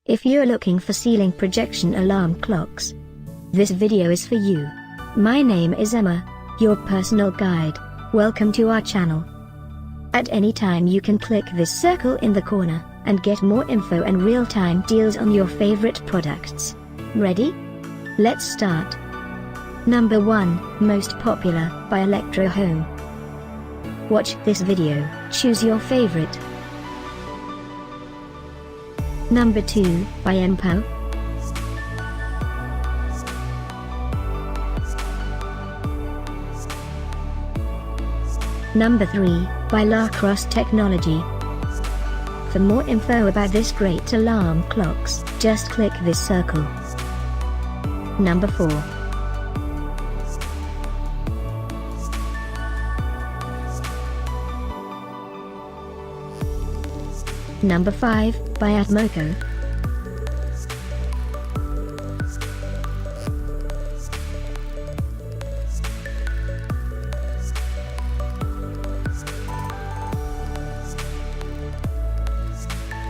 If you're looking for ceiling projection alarm clocks, this video is for you. My name is Emma, your personal guide. Welcome to our channel. At any time you can click this circle in the corner, and get more info and real-time deals on your favorite products. Ready? Let's start. Number 1, Most Popular, by Electrohome. Watch this video, choose your favorite. Number 2, by Mpow. Number 3, by Crosse Technology. For more info about this great alarm clocks, just click this circle. Number 4. Number 5, by Atmoko.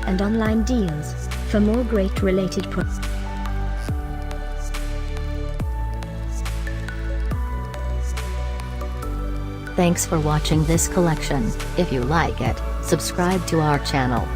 And online deals, for more great related products. Thanks for watching this collection. If you like it, subscribe to our channel.